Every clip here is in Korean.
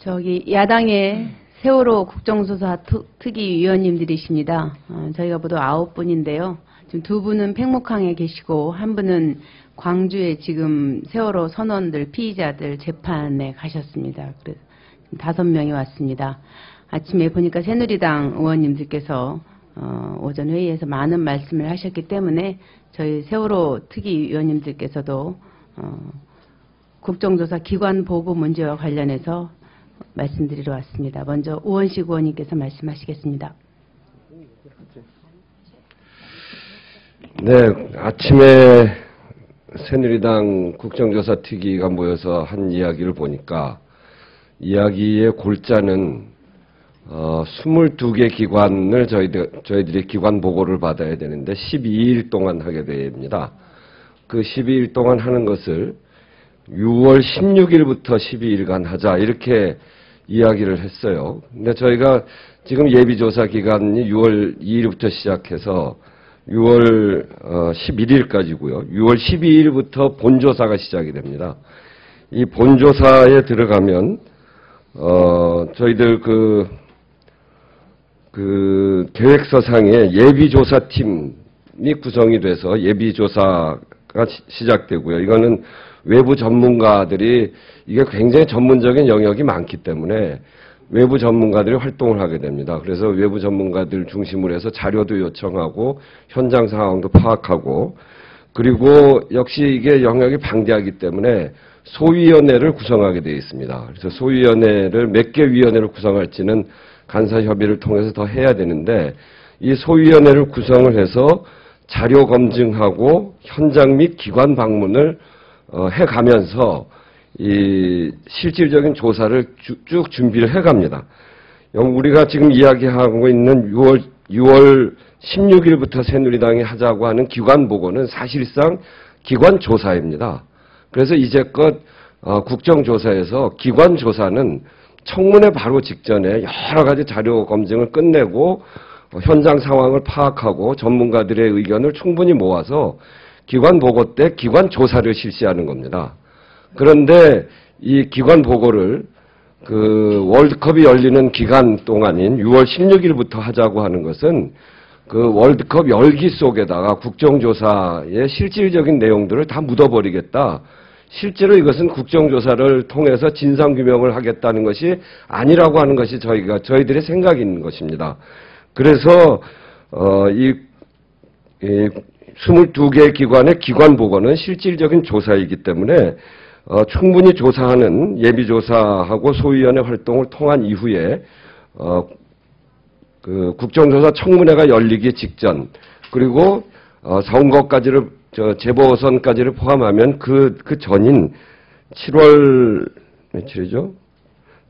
저기 야당의 세월호 국정조사 특위위원님들이십니다. 저희가 모두 9분인데요. 지금 2분은 팽목항에 계시고 한 분은 광주에 지금 세월호 선원들 피의자들 재판에 가셨습니다. 그래서 5명이 왔습니다. 아침에 보니까 새누리당 의원님들께서 오전 회의에서 많은 말씀을 하셨기 때문에 저희 세월호 특위위원님들께서도 국정조사 기관 보고 문제와 관련해서 말씀드리러 왔습니다. 먼저 우원식 의원님께서 말씀하시겠습니다. 네, 아침에 새누리당 국정조사 특위가 모여서 한 이야기를 보니까 이야기의 골자는 22개 기관을 저희들이 기관 보고를 받아야 되는데 12일 동안 하게 됩니다. 그 12일 동안 하는 것을 6월 16일부터 12일간 하자 이렇게 이야기를 했어요. 근데 저희가 지금 예비조사 기간이 6월 2일부터 시작해서 6월 11일까지고요. 6월 12일부터 본조사가 시작이 됩니다. 이 본조사에 들어가면 저희들 그 계획서상에 예비조사팀이 구성이 돼서 예비조사가 시작되고요. 이거는 외부 전문가들이 이게 굉장히 전문적인 영역이 많기 때문에 외부 전문가들이 활동을 하게 됩니다. 그래서 외부 전문가들 중심으로 해서 자료도 요청하고 현장 상황도 파악하고 그리고 역시 이게 영역이 방대하기 때문에 소위원회를 구성하게 되어 있습니다. 그래서 소위원회를 몇 개 위원회를 구성할지는 간사협의를 통해서 더 해야 되는데 이 소위원회를 구성을 해서 자료 검증하고 현장 및 기관 방문을 해가면서 이 실질적인 조사를 쭉 준비를 해갑니다. 우리가 지금 이야기하고 있는 6월 16일부터 새누리당이 하자고 하는 기관 보고는 사실상 기관 조사입니다. 그래서 이제껏 국정조사에서 기관 조사는 청문회 바로 직전에 여러 가지 자료 검증을 끝내고 현장 상황을 파악하고 전문가들의 의견을 충분히 모아서 기관 보고 때 기관 조사를 실시하는 겁니다. 그런데 이 기관 보고를 그 월드컵이 열리는 기간 동안인 6월 16일부터 하자고 하는 것은 그 월드컵 열기 속에다가 국정조사의 실질적인 내용들을 다 묻어버리겠다. 실제로 이것은 국정조사를 통해서 진상규명을 하겠다는 것이 아니라고 하는 것이 저희들의 생각인 것입니다. 그래서 이 22개 기관의 기관 보고는 실질적인 조사이기 때문에 충분히 조사하는 예비조사하고 소위원회 활동을 통한 이후에 그 국정조사 청문회가 열리기 직전 그리고 선거까지를 재보선까지를 포함하면 그 전인 7월 며칠이죠?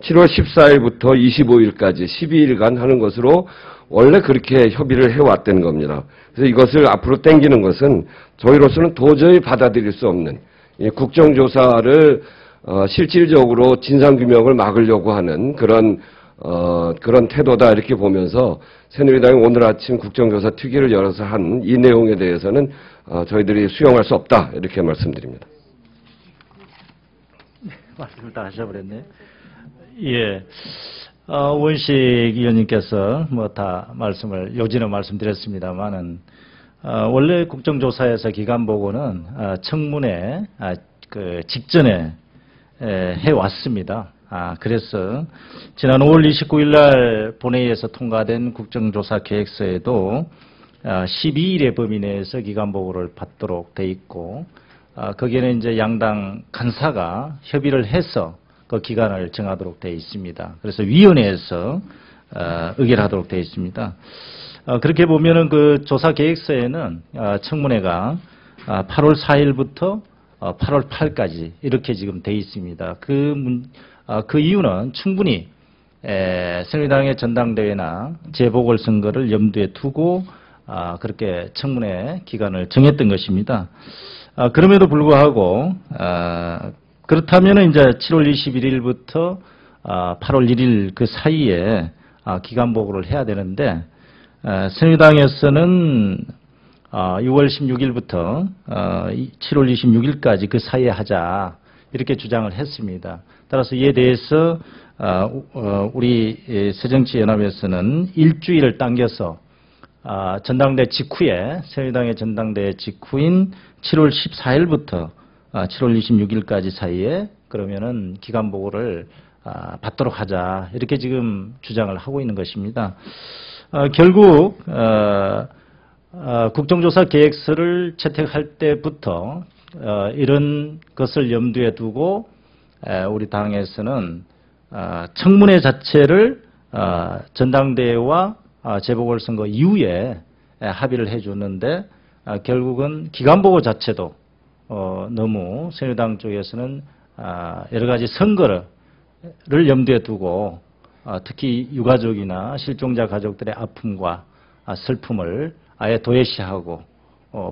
7월 14일부터 25일까지 12일간 하는 것으로 원래 그렇게 협의를 해왔던 겁니다. 그래서 이것을 앞으로 당기는 것은 저희로서는 도저히 받아들일 수 없는 국정조사를 실질적으로 진상규명을 막으려고 하는 그런 태도다 이렇게 보면서 새누리당이 오늘 아침 국정조사 특위를 열어서 한 이 내용에 대해서는 저희들이 수용할 수 없다 이렇게 말씀드립니다. 말씀을 다 하셔버렸네요. 예, 원식 의원님께서 뭐 다 말씀을 요지는 말씀드렸습니다만은 원래 국정조사에서 기간 보고는 청문회 그 직전에 해왔습니다. 그래서 지난 5월 29일 날 본회의에서 통과된 국정조사 계획서에도 12일의 범위 내에서 기간 보고를 받도록 돼 있고 거기에는 이제 양당 간사가 협의를 해서 그 기간을 정하도록 되어 있습니다. 그래서 위원회에서 의결하도록 되어 있습니다. 그렇게 보면은 그 조사 계획서에는 청문회가 8월 4일부터 8월 8일까지 이렇게 지금 되어 있습니다. 그 이유는 충분히 새누리당의 전당대회나 재보궐선거를 염두에 두고 그렇게 청문회 기간을 정했던 것입니다. 그럼에도 불구하고 그렇다면 이제 7월 21일부터 8월 1일 그 사이에 기간 보고를 해야 되는데 새누리당에서는 6월 16일부터 7월 26일까지 그 사이에 하자 이렇게 주장을 했습니다. 따라서 이에 대해서 우리 새정치연합에서는 일주일을 당겨서 전당대 직후에 새누리당의 전당대 직후인 7월 14일부터 7월 26일까지 사이에 그러면은 기간 보고를 받도록 하자 이렇게 지금 주장을 하고 있는 것입니다. 결국 국정조사 계획서를 채택할 때부터 이런 것을 염두에 두고 우리 당에서는 청문회 자체를 전당대회와 재보궐선거 이후에 합의를 해줬는데 결국은 기간보고 자체도 너무 새누리당 쪽에서는 여러 가지 선거를 염두에 두고 특히 유가족이나 실종자 가족들의 아픔과 슬픔을 아예 도외시하고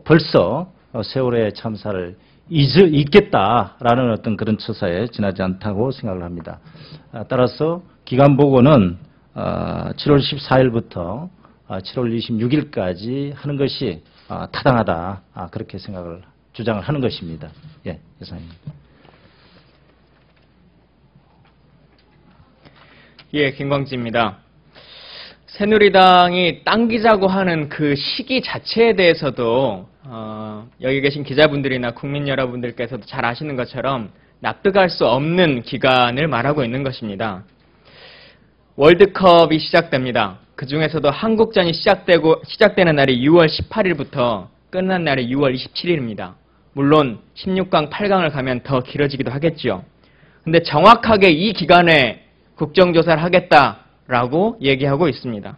벌써 세월의 참사를 잊겠다라는 어떤 그런 처사에 지나지 않다고 생각을 합니다. 따라서 기간보고는 7월 14일부터 7월 26일까지 하는 것이 타당하다 그렇게 주장을 하는 것입니다. 예, 이상입니다. 예, 김광지입니다. 새누리당이 당기자고 하는 그 시기 자체에 대해서도 여기 계신 기자분들이나 국민 여러분들께서도 잘 아시는 것처럼 납득할 수 없는 기간을 말하고 있는 것입니다. 월드컵이 시작됩니다. 그 중에서도 한국전이 시작되는 날이 6월 18일부터 끝난 날이 6월 27일입니다. 물론 16강, 8강을 가면 더 길어지기도 하겠죠. 근데 정확하게 이 기간에 국정조사를 하겠다라고 얘기하고 있습니다.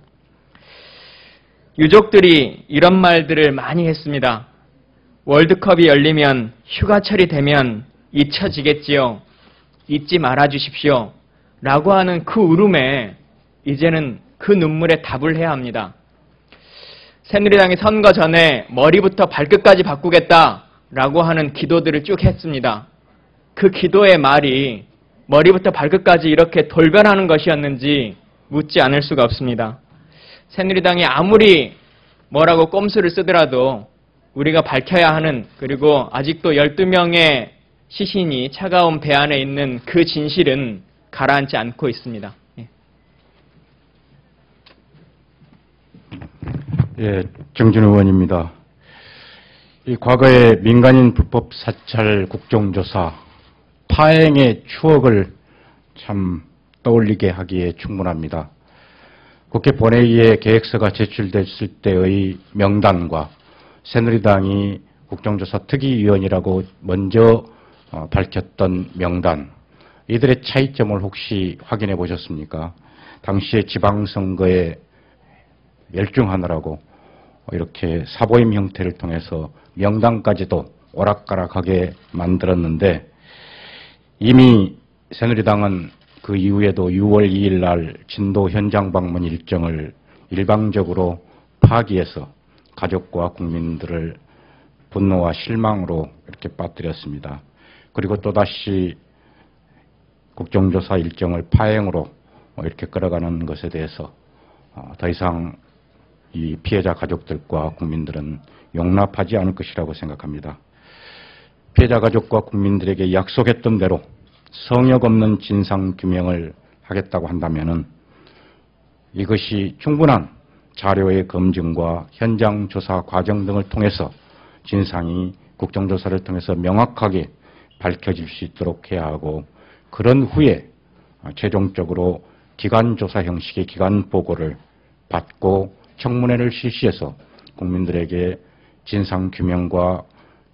유족들이 이런 말들을 많이 했습니다. 월드컵이 열리면 휴가철이 되면 잊혀지겠지요. 잊지 말아주십시오. 라고 하는 그 울음에 이제는 그 눈물에 답을 해야 합니다. 새누리당이 선거 전에 머리부터 발끝까지 바꾸겠다라고 하는 기도들을 쭉 했습니다. 그 기도의 말이 머리부터 발끝까지 이렇게 돌변하는 것이었는지 묻지 않을 수가 없습니다. 새누리당이 아무리 뭐라고 꼼수를 쓰더라도 우리가 밝혀야 하는, 그리고 아직도 12명의 시신이 차가운 배 안에 있는 그 진실은 가라앉지 않고 있습니다. 예, 정준 의원입니다. 이 과거의 민간인 불법 사찰 국정조사 파행의 추억을 참 떠올리게 하기에 충분합니다. 국회 본회의에 계획서가 제출됐을 때의 명단과 새누리당이 국정조사 특위위원이라고 먼저 밝혔던 명단, 이들의 차이점을 혹시 확인해 보셨습니까? 당시에 지방선거에 멸중하느라고 이렇게 사보임 형태를 통해서 명단까지도 오락가락하게 만들었는데, 이미 새누리당은 그 이후에도 6월 2일 날 진도 현장 방문 일정을 일방적으로 파기해서 가족과 국민들을 분노와 실망으로 이렇게 빠뜨렸습니다. 그리고 또다시 국정조사 일정을 파행으로 이렇게 끌어가는 것에 대해서 더 이상 이 피해자 가족들과 국민들은 용납하지 않을 것이라고 생각합니다. 피해자 가족과 국민들에게 약속했던 대로 성역 없는 진상규명을 하겠다고 한다면은 이것이 충분한 자료의 검증과 현장 조사 과정 등을 통해서 진상이 국정조사를 통해서 명확하게 밝혀질 수 있도록 해야 하고, 그런 후에 최종적으로 기간조사 형식의 기간보고를 받고 청문회를 실시해서 국민들에게 진상규명과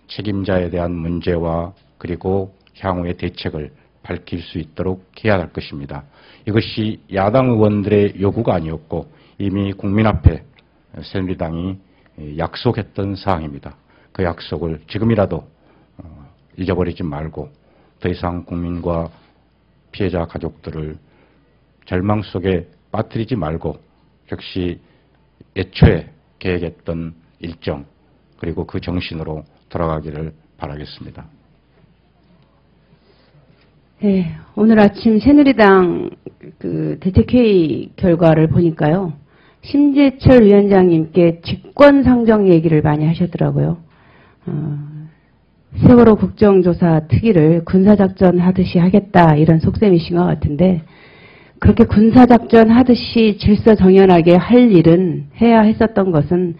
책임자에 대한 문제와 그리고 향후의 대책을 밝힐 수 있도록 해야 할 것입니다. 이것이 야당 의원들의 요구가 아니었고 이미 국민 앞에 새누리당이 약속했던 사항입니다. 그 약속을 지금이라도 잊어버리지 말고 더 이상 국민과 피해자 가족들을 절망 속에 빠뜨리지 말고 역시 애초에 계획했던 일정 그리고 그 정신으로 돌아가기를 바라겠습니다. 네, 오늘 아침 새누리당 그 대책회의 결과를 보니까요. 심재철 위원장님께 직권상정 얘기를 많이 하셨더라고요. 세월호 국정조사 특위를 군사작전 하듯이 하겠다 이런 속셈이신 것 같은데 그렇게 군사작전 하듯이 질서정연하게 할 일은 해야 했었던 것은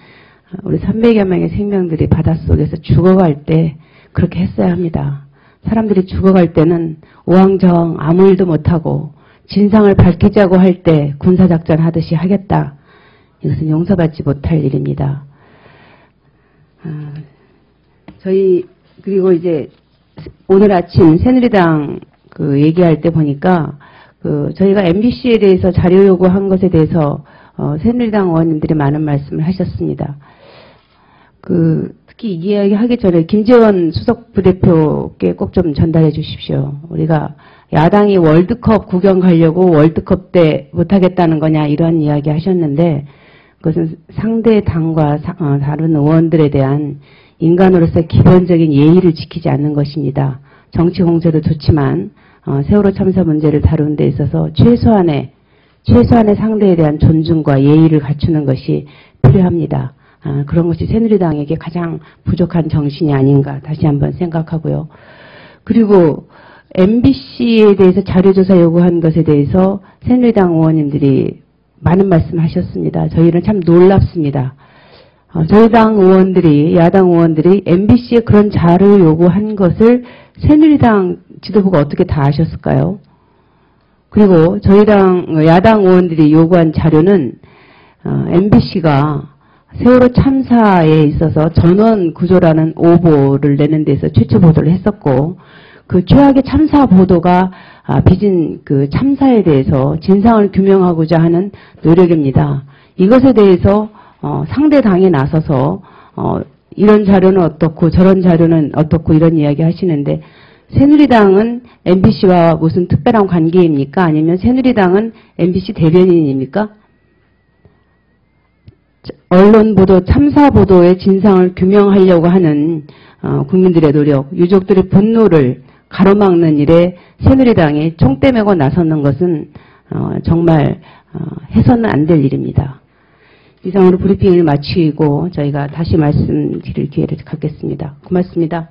우리 300여 명의 생명들이 바닷속에서 죽어갈 때 그렇게 했어야 합니다. 사람들이 죽어갈 때는 오왕정 아무 일도 못하고 진상을 밝히자고 할 때 군사작전 하듯이 하겠다. 이것은 용서받지 못할 일입니다. 저희 그리고 이제 오늘 아침 새누리당 그 얘기할 때 보니까 저희가 MBC에 대해서 자료 요구한 것에 대해서 새누리당 의원님들이 많은 말씀을 하셨습니다. 특히 이 이야기 하기 전에 김재원 수석 부대표께 꼭 좀 전달해 주십시오. 우리가 야당이 월드컵 구경 가려고 월드컵 때 못하겠다는 거냐 이런 이야기 하셨는데 그것은 상대 당과 다른 의원들에 대한 인간으로서 기본적인 예의를 지키지 않는 것입니다. 정치 공세도 좋지만 세월호 참사 문제를 다루는 데 있어서 최소한의 상대에 대한 존중과 예의를 갖추는 것이 필요합니다. 그런 것이 새누리당에게 가장 부족한 정신이 아닌가 다시 한번 생각하고요. 그리고 MBC에 대해서 자료조사 요구한 것에 대해서 새누리당 의원님들이 많은 말씀하셨습니다. 저희는 참 놀랍습니다. 저희 당 의원들이 야당 의원들이 MBC에 그런 자료 요구한 것을 새누리당 지도부가 어떻게 다 아셨을까요? 그리고 저희 당 야당 의원들이 요구한 자료는 MBC가 세월호 참사에 있어서 전원 구조라는 오보를 내는 데서 최초 보도를 했었고 그 최악의 참사 보도가 빚은 그 참사에 대해서 진상을 규명하고자 하는 노력입니다. 이것에 대해서 상대 당에 나서서 이런 자료는 어떻고 저런 자료는 어떻고 이런 이야기 하시는데 새누리당은 MBC와 무슨 특별한 관계입니까? 아니면 새누리당은 MBC 대변인입니까? 언론 보도, 참사 보도의 진상을 규명하려고 하는 국민들의 노력, 유족들의 분노를 가로막는 일에 새누리당이 총대 메고 나서는 것은 정말 해서는 안 될 일입니다. 이상으로 브리핑을 마치고 저희가 다시 말씀드릴 기회를 갖겠습니다. 고맙습니다.